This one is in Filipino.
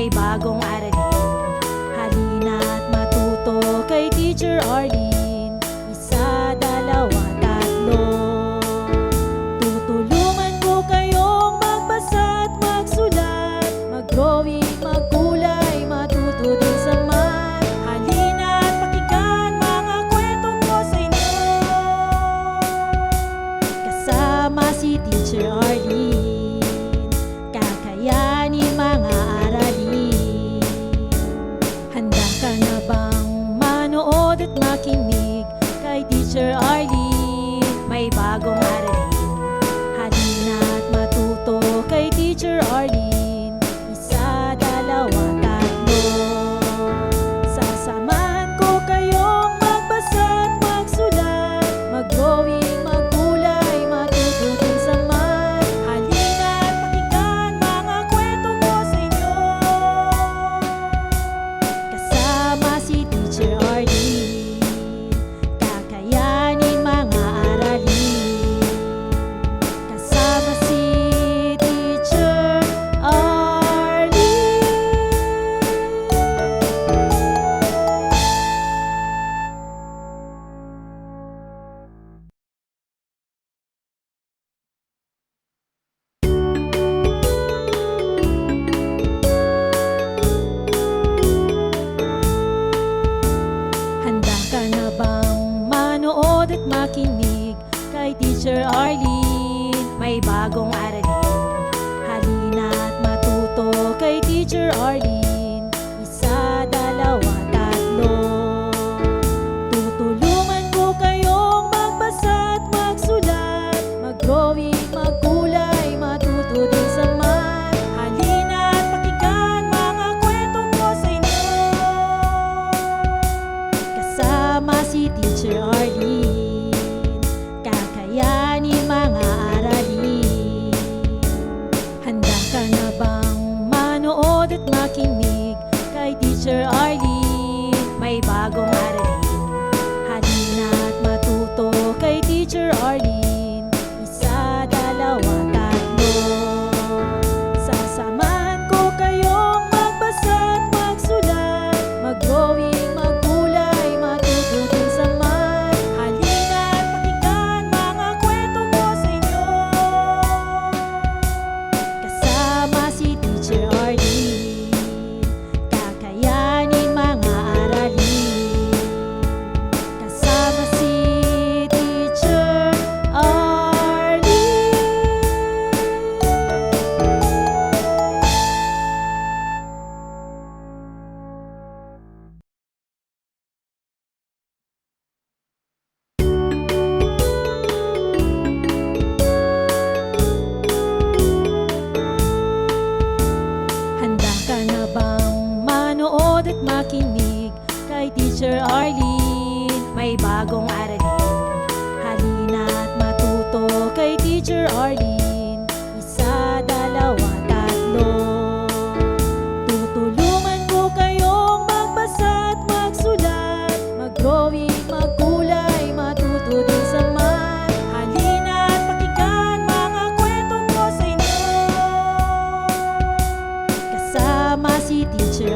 may bagong aralin. Halina't matuto kay Teacher Arlene. Isa, dalawa, tatlo. Tutulungan ko kayong magbasa at magsulat, mag-drawing, magkulay, matuto din sa math. Halina't pakinggan mga kwento ko sa inyo. Kasama si Teacher Arlene, kakayanin mga aralin. Handa ka na bang manood at makinig kay Teacher Arlene? May bagong aralin. Halina't matuto kay Teacher Arlene. Isa, dalawa, tatlo. Sasamahan ko kayong magbasa at magsulat, mag-drawing, magkulay, matuto din sa math. Halina't pakinggan mga kwento ko sa inyo. Kasama si Teacher Arlene, kakayanin mga aralin. Kasama si Teacher Arlene. Handa ka na bang manood at makinig kay Teacher Arlene? May bagong aralin. Halina't matuto kay Teacher Arlene. Isa, dalawa, tatlo. Tutulungan ko kayong magbasa at magsulat, mag-drawing, magkulay, matuto din sa math. Halina't pakinggan mga kwento ko sa inyo. Kasama si Teacher Arlene, kakayanin mga aralin. Handa ka na bang manood at makinig kay Teacher Arlene? May bagong aralin. Halina't matuto kay Teacher Arlene. Isa, dalawa, tatlo. Sasamahan ko kayong magbasa at magsulat, mag-drawing, magkulay, matuto din sa math. Halina't pakinggan mga kwento ko sa inyo. Kasama si Teacher Arlene, kakayanin mga aralin. Kasama si Teacher Arlene. Handa ka na bang manood at makinig kay Teacher Arlene? May bagong aralin. Halina't matuto kay Teacher Arlene. Isa, dalawa, tatlo. Tutulungan ko kayong magbasa at magsulat, mag-drawing, magkulay, matuto din sa math. Halina't pakinggan mga kwento ko sa inyo. Kasama si Teacher